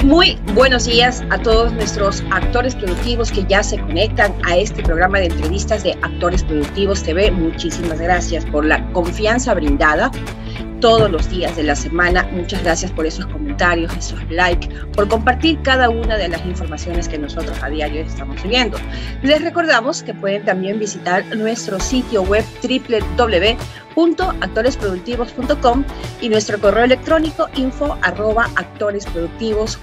Muy buenos días a todos nuestros actores productivos que ya se conectan a este programa de entrevistas de Actores Productivos TV. Muchísimas gracias por la confianza brindada todos los días de la semana. Muchas gracias por esos comentarios, esos likes, por compartir cada una de las informaciones que nosotros a diario estamos subiendo. Les recordamos que pueden también visitar nuestro sitio web www.actoresproductivos.com y nuestro correo electrónico info@actoresproductivos.com.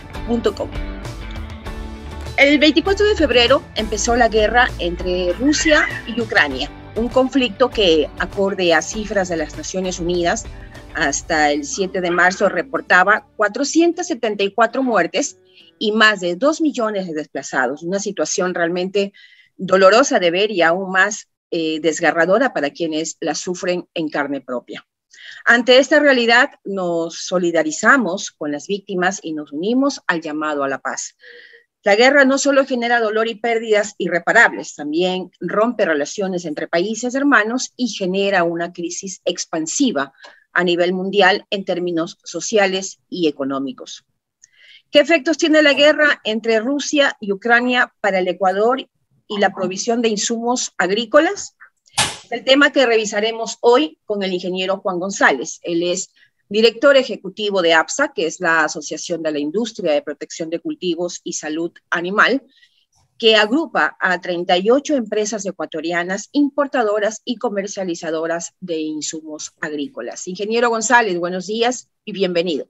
El 24 de febrero empezó la guerra entre Rusia y Ucrania, un conflicto que, acorde a cifras de las Naciones Unidas, hasta el 7 de marzo reportaba 474 muertes y más de 2 millones de desplazados. Una situación realmente dolorosa de ver y aún más desgarradora para quienes la sufren en carne propia. Ante esta realidad, nos solidarizamos con las víctimas y nos unimos al llamado a la paz. La guerra no solo genera dolor y pérdidas irreparables, también rompe relaciones entre países hermanos y genera una crisis expansiva a nivel mundial en términos sociales y económicos. ¿Qué efectos tiene la guerra entre Rusia y Ucrania para el Ecuador y la provisión de insumos agrícolas? El tema que revisaremos hoy con el ingeniero Juan González. Él es director ejecutivo de APSA, que es la Asociación de la Industria de Protección de Cultivos y Salud Animal, que agrupa a 38 empresas ecuatorianas importadoras y comercializadoras de insumos agrícolas. Ingeniero González, buenos días y bienvenido.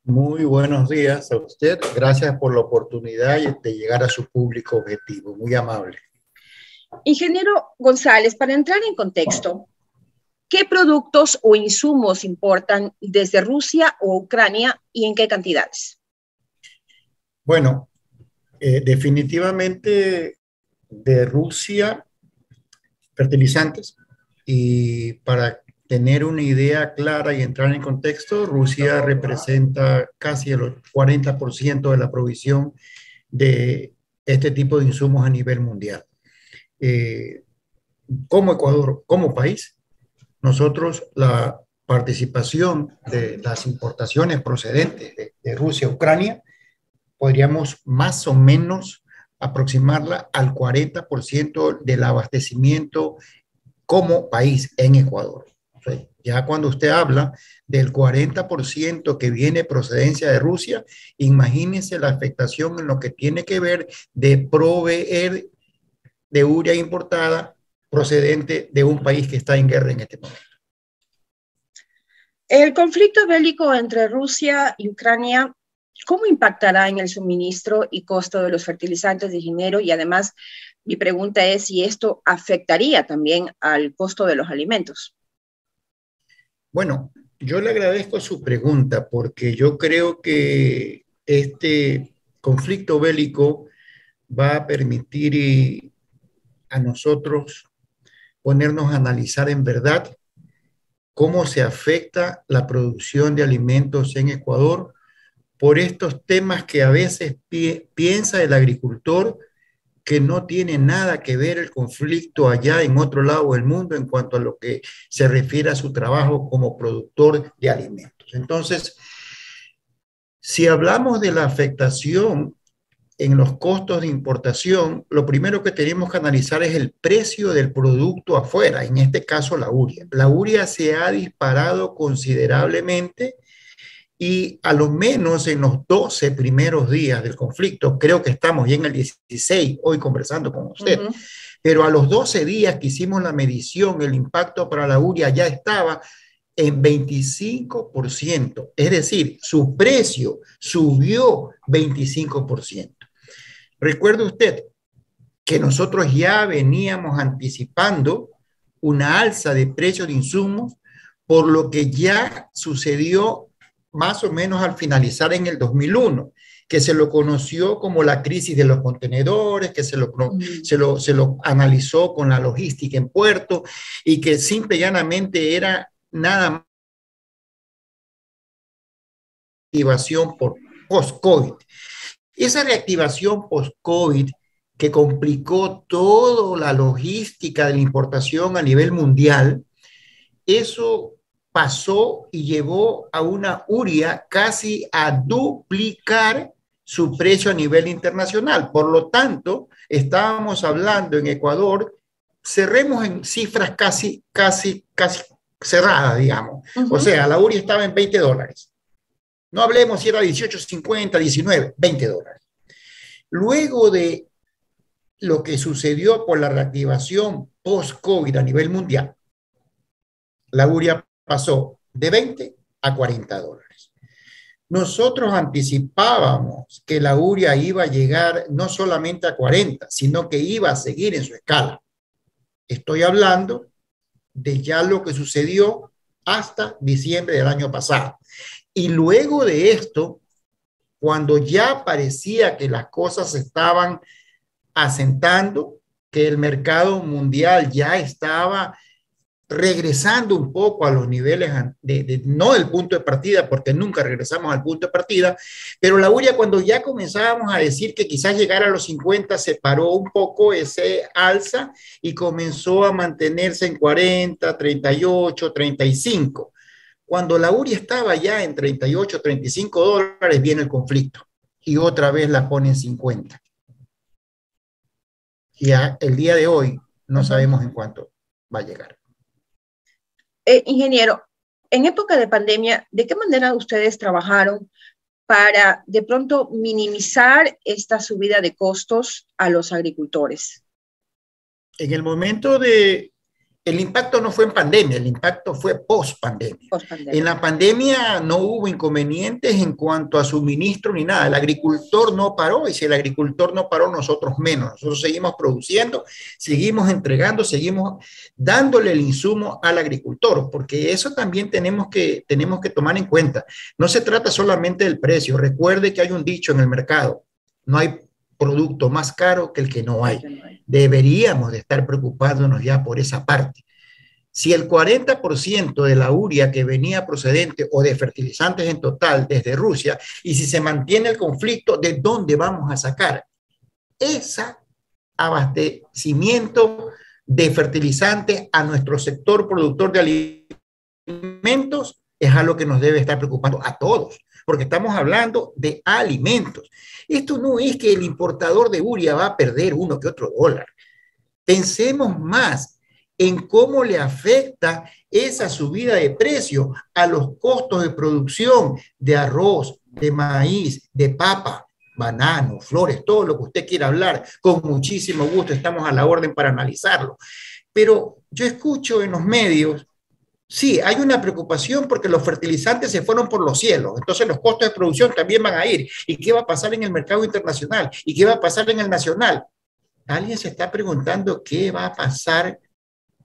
Muy buenos días a usted. Gracias por la oportunidad de llegar a su público objetivo. Muy amable. Ingeniero González, para entrar en contexto, ¿qué productos o insumos importan desde Rusia o Ucrania y en qué cantidades? Bueno, definitivamente de Rusia, fertilizantes. Y para tener una idea clara y entrar en contexto, Rusia representa casi el 40% de la provisión de este tipo de insumos a nivel mundial. Como Ecuador, como país, nosotros la participación de las importaciones procedentes de Rusia a Ucrania podríamos más o menos aproximarla al 40% del abastecimiento como país en Ecuador. O sea, ya cuando usted habla del 40% que viene procedencia de Rusia, imagínese la afectación en lo que tiene que ver de proveer de urea importada procedente de un país que está en guerra en este momento. El conflicto bélico entre Rusia y Ucrania, ¿cómo impactará en el suministro y costo de los fertilizantes de ingeniero? Y además, mi pregunta es si esto afectaría también al costo de los alimentos. Bueno, yo le agradezco su pregunta porque yo creo que este conflicto bélico va a permitir a nosotros ponernos a analizar en verdad cómo se afecta la producción de alimentos en Ecuador por estos temas que a veces piensa el agricultor que no tiene nada que ver el conflicto allá en otro lado del mundo en cuanto a lo que se refiere a su trabajo como productor de alimentos. Entonces, si hablamos de la afectación en los costos de importación, lo primero que tenemos que analizar es el precio del producto afuera, en este caso la urea. La urea se ha disparado considerablemente y a lo menos en los 12 primeros días del conflicto, creo que estamos ya en el 16, hoy conversando con usted, pero a los 12 días que hicimos la medición, el impacto para la urea ya estaba en 25%, es decir, su precio subió 25%. Recuerde usted que nosotros ya veníamos anticipando una alza de precios de insumos, por lo que ya sucedió más o menos al finalizar en el 2001, que se lo conoció como la crisis de los contenedores, que se lo analizó con la logística en puerto y que simple y llanamente era nada más activación por post-COVID. Esa reactivación post-COVID que complicó toda la logística de la importación a nivel mundial, eso pasó y llevó a una urea casi a duplicar su precio a nivel internacional. Por lo tanto, estábamos hablando en Ecuador, cerremos en cifras casi cerradas, digamos. O sea, la urea estaba en $20. No hablemos si era 18.50, 19, $20. Luego de lo que sucedió por la reactivación post-COVID a nivel mundial, la urea pasó de 20 a $40. Nosotros anticipábamos que la urea iba a llegar no solamente a 40, sino que iba a seguir en su escala. Estoy hablando de ya lo que sucedió hasta diciembre del año pasado. Y luego de esto, cuando ya parecía que las cosas se estaban asentando, que el mercado mundial ya estaba regresando un poco a los niveles no del punto de partida, porque nunca regresamos al punto de partida, pero la urea cuando ya comenzábamos a decir que quizás llegar a los 50, se paró un poco ese alza y comenzó a mantenerse en 40, 38, 35. Cuando la urea estaba ya en 38, $35, viene el conflicto y otra vez la pone en 50. Y el día de hoy no sabemos en cuánto va a llegar. Ingeniero, en época de pandemia, ¿de qué manera ustedes trabajaron para de pronto minimizar esta subida de costos a los agricultores? En el momento el impacto no fue en pandemia, el impacto fue post-pandemia. En la pandemia no hubo inconvenientes en cuanto a suministro ni nada. El agricultor no paró y si el agricultor no paró, nosotros menos. Nosotros seguimos produciendo, seguimos entregando, seguimos dándole el insumo al agricultor, porque eso también tenemos que tomar en cuenta. No se trata solamente del precio. Recuerde que hay un dicho en el mercado, no hay producto más caro que el que no hay. Deberíamos de estar preocupándonos ya por esa parte. Si el 40% de la urea que venía procedente o de fertilizantes en total desde Rusia, y si se mantiene el conflicto, ¿de dónde vamos a sacar ese abastecimiento de fertilizantes a nuestro sector productor de alimentos? Es algo que nos debe estar preocupando a todos, porque estamos hablando de alimentos. Esto no es que el importador de urea va a perder uno que otro dólar. Pensemos más en cómo le afecta esa subida de precio a los costos de producción de arroz, de maíz, de papa, banano, flores, todo lo que usted quiera hablar. Con muchísimo gusto estamos a la orden para analizarlo. Pero yo escucho en los medios, sí, hay una preocupación porque los fertilizantes se fueron por los cielos, entonces los costos de producción también van a ir. ¿Y qué va a pasar en el mercado internacional? ¿Y qué va a pasar en el nacional? ¿Alguien se está preguntando qué va a pasar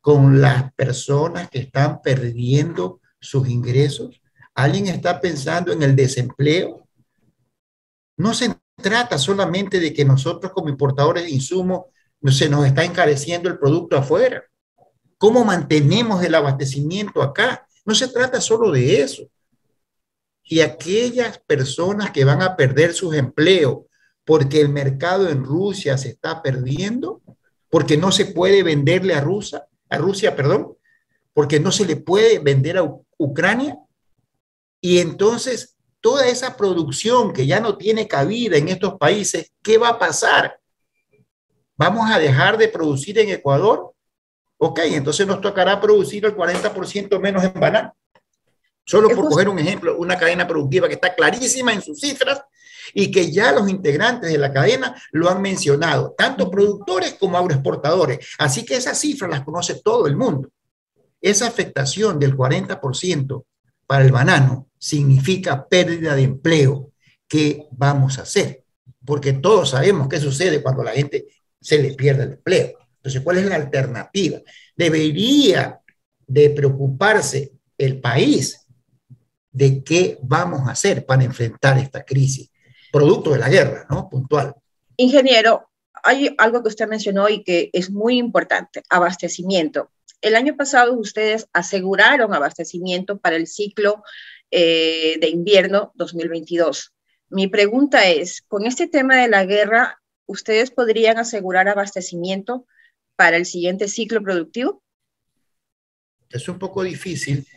con las personas que están perdiendo sus ingresos? ¿Alguien está pensando en el desempleo? No se trata solamente de que nosotros como importadores de insumos se nos está encareciendo el producto afuera. ¿Cómo mantenemos el abastecimiento acá? No se trata solo de eso. Y aquellas personas que van a perder sus empleos porque el mercado en Rusia se está perdiendo, porque no se puede venderle a Rusia, porque no se le puede vender a Ucrania, y entonces toda esa producción que ya no tiene cabida en estos países, ¿qué va a pasar? ¿Vamos a dejar de producir en Ecuador? Ok, entonces nos tocará producir el 40% menos en banano. Solo por coger un ejemplo, una cadena productiva que está clarísima en sus cifras y que ya los integrantes de la cadena lo han mencionado, tanto productores como agroexportadores. Así que esas cifras las conoce todo el mundo. Esa afectación del 40% para el banano significa pérdida de empleo. ¿Qué vamos a hacer? Porque todos sabemos qué sucede cuando a la gente se le pierde el empleo. Entonces, ¿cuál es la alternativa? Debería de preocuparse el país de qué vamos a hacer para enfrentar esta crisis, producto de la guerra, ¿no? Puntual. Ingeniero, hay algo que usted mencionó y que es muy importante, abastecimiento. El año pasado ustedes aseguraron abastecimiento para el ciclo de invierno 2022. Mi pregunta es, con este tema de la guerra, ¿ustedes podrían asegurar abastecimiento para el siguiente ciclo productivo? Es un poco difícil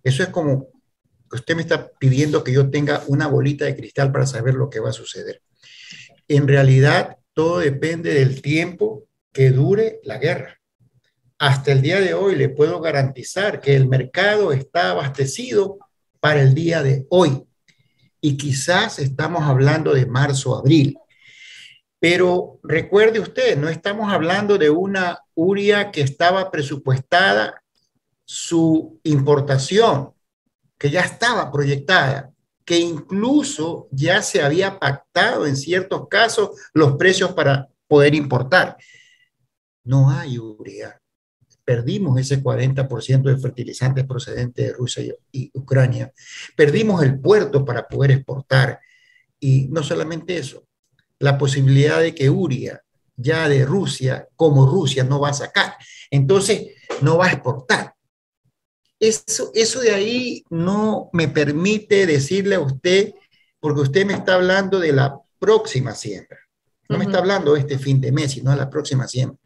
Eso es como que usted me está pidiendo que yo tenga una bolita de cristal para saber lo que va a suceder. En realidad, todo depende del tiempo que dure la guerra. Hasta el día de hoy le puedo garantizar que el mercado está abastecido para el día de hoy. Y quizás estamos hablando de marzo, abril. Pero recuerde usted, no estamos hablando de una urea que estaba presupuestada su importación, que ya estaba proyectada, que incluso ya se había pactado en ciertos casos los precios para poder importar. No hay urea. Perdimos ese 40% de fertilizantes procedentes de Rusia y Ucrania. Perdimos el puerto para poder exportar. Y no solamente eso, la posibilidad de que urea ya de Rusia, como Rusia no va a sacar, entonces no va a exportar. Eso de ahí no me permite decirle a usted, porque usted me está hablando de la próxima siembra. No me está hablando de este fin de mes, sino de la próxima siembra.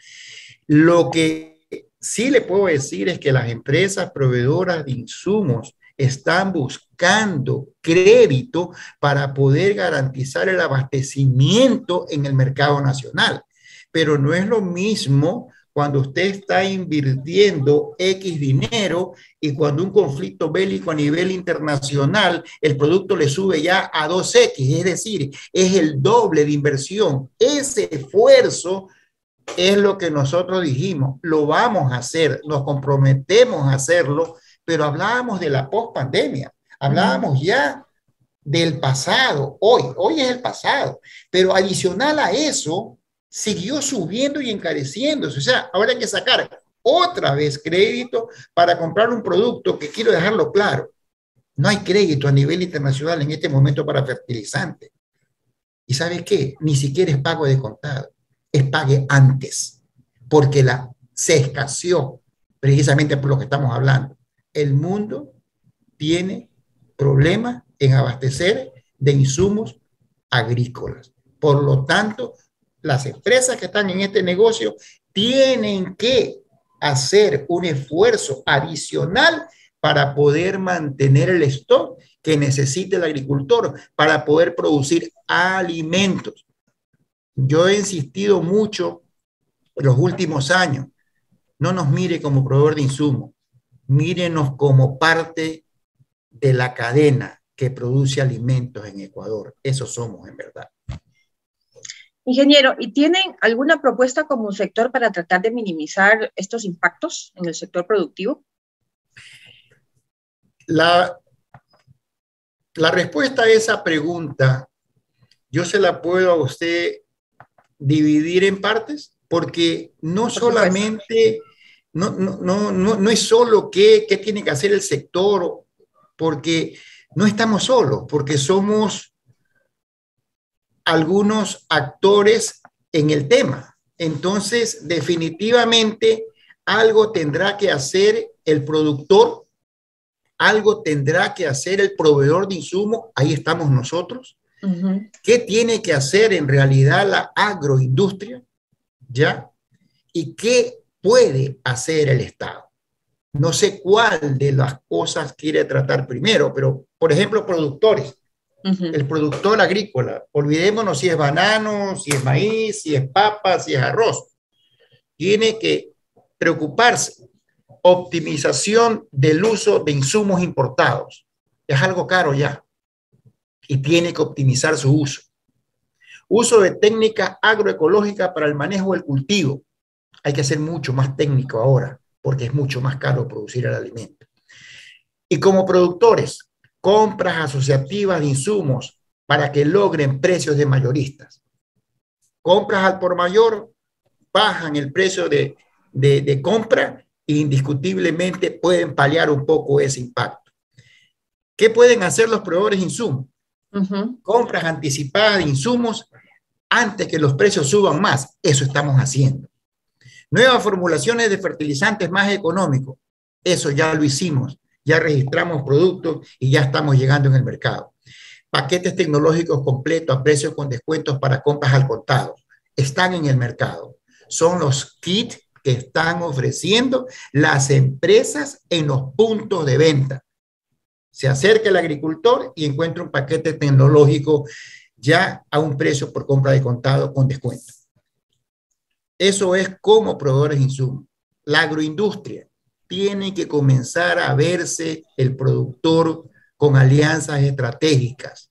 Lo que sí le puedo decir es que las empresas proveedoras de insumos están buscando crédito para poder garantizar el abastecimiento en el mercado nacional. Pero no es lo mismo cuando usted está invirtiendo X dinero y cuando un conflicto bélico a nivel internacional, el producto le sube ya a 2X, es decir, es el doble de inversión. Ese esfuerzo es lo que nosotros dijimos, lo vamos a hacer, nos comprometemos a hacerlo, pero hablábamos de la post-pandemia, hablábamos ya del pasado, hoy es el pasado, pero adicional a eso, siguió subiendo y encareciéndose. O sea, ahora hay que sacar otra vez crédito para comprar un producto que quiero dejarlo claro. No hay crédito a nivel internacional en este momento para fertilizantes. ¿Y sabe qué? Ni siquiera es pago de contado, es pague antes, porque se escaseó precisamente por lo que estamos hablando. El mundo tiene problemas en abastecer de insumos agrícolas. Por lo tanto, las empresas que están en este negocio tienen que hacer un esfuerzo adicional para poder mantener el stock que necesita el agricultor para poder producir alimentos. Yo he insistido mucho en los últimos años, no nos mire como proveedor de insumos, mírenos como parte de la cadena que produce alimentos en Ecuador. Eso somos en verdad. Ingeniero, ¿y tienen alguna propuesta como sector para tratar de minimizar estos impactos en el sector productivo? La respuesta a esa pregunta, yo se la puedo a usted dividir en partes, porque no solamente, no es solo qué tiene que hacer el sector, porque no estamos solos, porque somos algunos actores en el tema. Entonces, definitivamente, algo tendrá que hacer el productor, algo tendrá que hacer el proveedor de insumos, ahí estamos nosotros. ¿Qué tiene que hacer en realidad la agroindustria? ¿Ya? ¿Y qué puede hacer el Estado? No sé cuál de las cosas quiere tratar primero, pero, por ejemplo, productores. El productor agrícola, olvidémonos si es banano, si es maíz, si es papa, si es arroz. Tiene que preocuparse. Optimización del uso de insumos importados. Es algo caro ya. Y tiene que optimizar su uso. Uso de técnicas agroecológicas para el manejo del cultivo. Hay que ser mucho más técnico ahora, porque es mucho más caro producir el alimento. Y como productores, compras asociativas de insumos para que logren precios de mayoristas. Compras al por mayor, bajan el precio de compra e indiscutiblemente pueden paliar un poco ese impacto. ¿Qué pueden hacer los proveedores de insumos? Compras anticipadas de insumos antes que los precios suban más. Eso estamos haciendo. Nuevas formulaciones de fertilizantes más económicos. Eso ya lo hicimos. Ya registramos productos y ya estamos llegando en el mercado. Paquetes tecnológicos completos a precios con descuentos para compras al contado. Están en el mercado. Son los kits que están ofreciendo las empresas en los puntos de venta. Se acerca el agricultor y encuentra un paquete tecnológico ya a un precio por compra de contado con descuento. Eso es como proveedores de insumos. La agroindustria tiene que comenzar a verse el productor con alianzas estratégicas,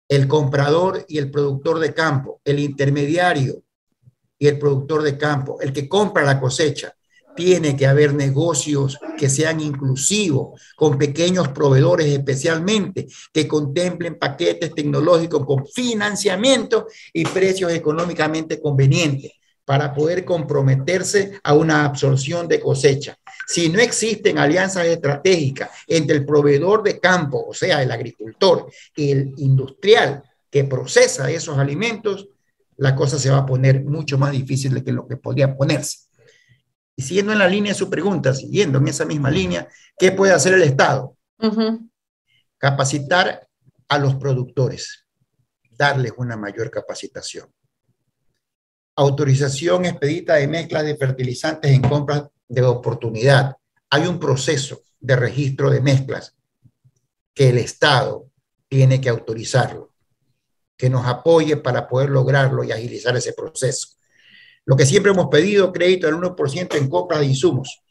el comprador y el productor de campo, el intermediario y el productor de campo, el que compra la cosecha. Tiene que haber negocios que sean inclusivos, con pequeños proveedores especialmente, que contemplen paquetes tecnológicos con financiamiento y precios económicamente convenientes para poder comprometerse a una absorción de cosecha. Si no existen alianzas estratégicas entre el proveedor de campo, o sea, el agricultor, y el industrial que procesa esos alimentos, la cosa se va a poner mucho más difícil de que lo que podría ponerse. Y siguiendo en la línea de su pregunta, siguiendo en esa misma línea, ¿qué puede hacer el Estado? Capacitar a los productores, darles una mayor capacitación. Autorización expedita de mezclas de fertilizantes en compras de oportunidad. Hay un proceso de registro de mezclas que el Estado tiene que autorizarlo, que nos apoye para poder lograrlo y agilizar ese proceso. Lo que siempre hemos pedido, crédito del 1% en compras de insumos.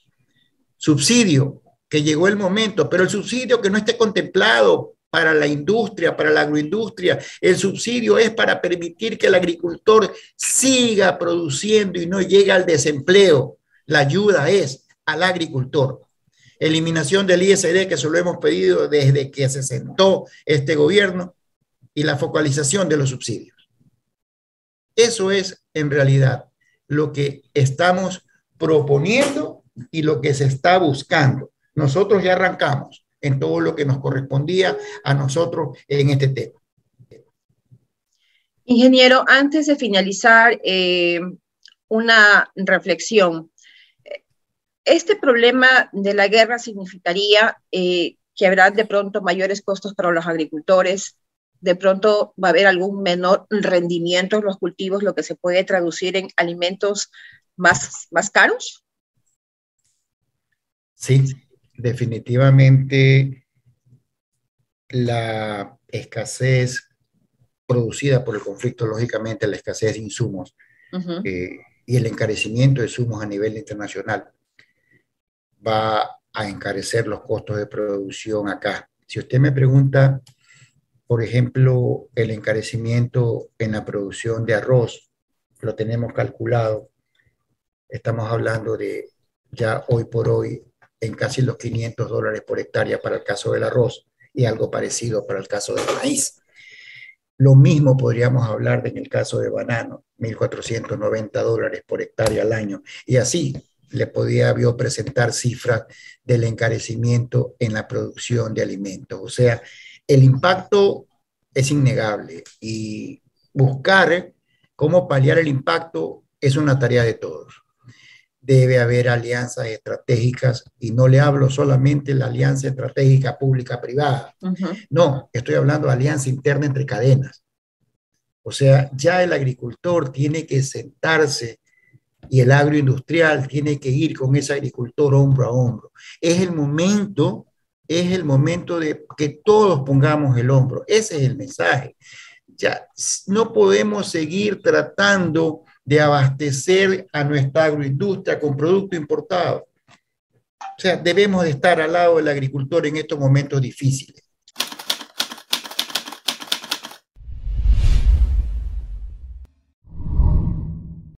Subsidio, que llegó el momento, pero el subsidio que no esté contemplado para la industria, para la agroindustria, el subsidio es para permitir que el agricultor siga produciendo y no llegue al desempleo. La ayuda es al agricultor. Eliminación del ISD, que se lo hemos pedido desde que se sentó este gobierno, y la focalización de los subsidios. Eso es en realidad lo que estamos proponiendo y lo que se está buscando. Nosotros ya arrancamos en todo lo que nos correspondía a nosotros en este tema. Ingeniero, antes de finalizar, una reflexión. ¿Este problema de la guerra significaría que habrá de pronto mayores costos para los agricultores? ¿De pronto va a haber algún menor rendimiento en los cultivos, lo que se puede traducir en alimentos más caros? Sí, definitivamente la escasez producida por el conflicto, lógicamente la escasez de insumos y el encarecimiento de insumos a nivel internacional va a encarecer los costos de producción acá. Si usted me pregunta, por ejemplo, el encarecimiento en la producción de arroz, lo tenemos calculado, estamos hablando de ya hoy por hoy en casi los $500 por hectárea para el caso del arroz y algo parecido para el caso del maíz. Lo mismo podríamos hablar en el caso de banano, $1,490 por hectárea al año, y así le podía yo presentar cifras del encarecimiento en la producción de alimentos. O sea, el impacto es innegable y buscar cómo paliar el impacto es una tarea de todos. Debe haber alianzas estratégicas y no le hablo solamente de la alianza estratégica pública-privada. No, estoy hablando de alianza interna entre cadenas. O sea, ya el agricultor tiene que sentarse y el agroindustrial tiene que ir con ese agricultor hombro a hombro. Es el momento de que todos pongamos el hombro. Ese es el mensaje. Ya no podemos seguir tratando de abastecer a nuestra agroindustria con producto importado. O sea, debemos de estar al lado del agricultor en estos momentos difíciles.